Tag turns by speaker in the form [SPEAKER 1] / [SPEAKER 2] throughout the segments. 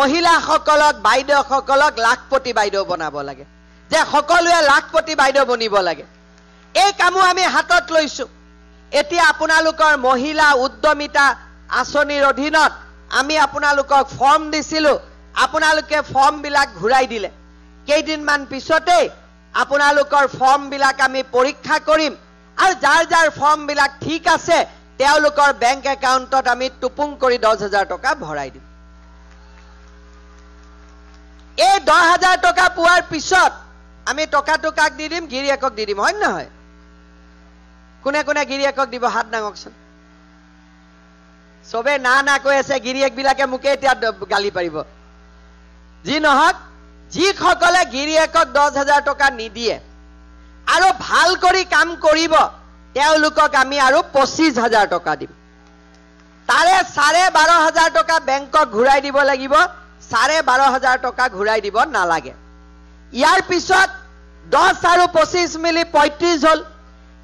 [SPEAKER 1] মহিলাসকলক বাইদেউসকলক লাখপতি বাইদেউ বনাব লাগে, যে সকলোৱে লাখপতি বাইদেউ বনিব লাগে। এই কামো আমি হাতত লৈছো। এতিয়া আপোনালোকৰ মহিলা উদ্যমিতা আঁচনিৰ অধীনত আমি আপোনালোকক ফৰ্ম দিছিলো, আপোনালোকে ফৰ্মবিলাক ঘূৰাই দিলে। কেইদিনমান পিছতে আপোনালোকৰ ফৰ্মবিলাক আমি পৰীক্ষা কৰিম আৰু যাৰ যাৰ ফৰ্মবিলাক ঠিক আছে তেওঁলোকৰ বেংক একাউণ্টত আমি টুপুং কৰি 10,000 টকা ভৰাই দিম। এই 10,000 টকা পোৱাৰ পিছত আমি টকাটো কাক দি দিম? গিৰিয়েকক দি দিম, হয় নহয়? কোনে কোনে গিৰিয়েকক দিব? হাত দাঙকচোন। চবে না না কৈ আছে, গিৰিয়েকবিলাকে মোকে এতিয়া গালি পাৰিব। যি নহওক, যিসকলে গিৰিয়েকক 10,000 টকা নিদিয়ে আৰু ভাল কৰি কাম কৰিব তেওঁলোকক আমি আৰু 25,000 টকা দিম। তাৰে 12,500 টকা বেংকক ঘূৰাই দিব লাগিব, 12,500 টকা ঘূৰাই দিব নালাগে। ইয়াৰ পিছত 10 আৰু 25 মিলি 35 হ'ল।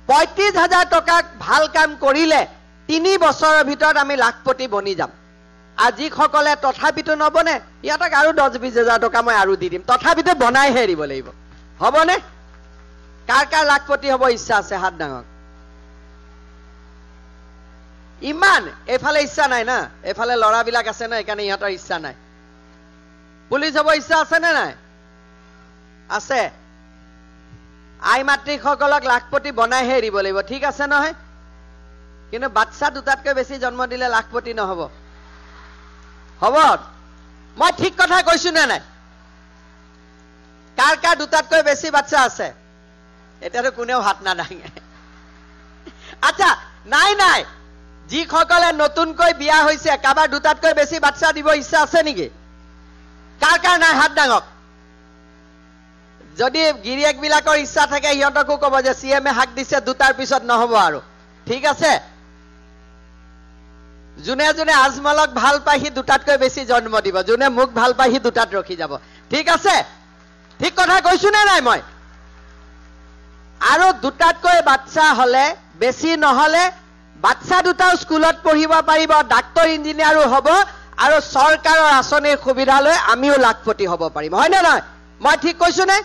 [SPEAKER 1] 35,000 টকাক ভাল কাম কৰিলে 3 বছৰৰ ভিতৰত আমি লাখপতি বনি যাম। আৰু যিসকলে তথাপিতো নবনে সিহঁতক আৰু 10-20,000 টকা মই আৰু দি দিম, তথাপিতো বনাইহে দিব লাগিব। হ'বনে? কাৰ কাৰ লাখপতি হ'ব ইচ্ছা আছে? হাত ডাঙক। ইমান এইফালে ইচ্ছা নাই না, এইফালে ল'ৰাবিলাক আছে না, সেইকাৰণে ইহঁতৰ ইচ্ছা নাই। পুলিচ হ'ব ইচ্ছা আছে নে নাই? আছে। আই মাতৃসকলক লাখপতি বনাইহে এৰিব লাগিব, ঠিক আছে নহয়? কিন্তু বাচ্চা দুটাতকৈ বেছি জন্ম দিলে লাখপতি নহ'ব। হ'ব? মই ঠিক কথা কৈছো নে নাই? কাৰ কাৰ দুটাতকৈ বেছি বাচ্চা আছে? এতিয়াতো কোনেও হাত নাদাঙে। আচ্ছা, নাই নাই, যিসকলে নতুনকৈ বিয়া হৈছে কাৰোবাৰ দুটাতকৈ বেছি বাচ্চা দিব ইচ্ছা আছে নেকি? কাৰ কাৰ নাই? হাত দাঙক। যদি গিৰিয়েকবিলাকৰ ইচ্ছা থাকে সিহঁতকো ক'ব যে CM-এ হাক দিছে, দুটাৰ পিছত নহ'ব আৰু, ঠিক আছে? যোনে যোনে আজমলক ভাল পায় সি দুটাতকৈ বেছি জন্ম দিব, যোনে মোক ভাল পায় সি দুটাত ৰখি যাব, ঠিক আছে? ঠিক কথা কৈছো নে নাই মই? আৰু দুটাতকৈ বাচ্চা হ'লে, বেছি নহ'লে বাচ্চা দুটাও স্কুলত পঢ়িব পাৰিব, ডাক্তৰ ইঞ্জিনিয়াৰো হ'ব আৰু চৰকাৰৰ আঁচনিৰ সুবিধা লৈ আমিও লাখপতি হ'ব পাৰিম, হয় নে নহয়? মই ঠিক কৈছো নে?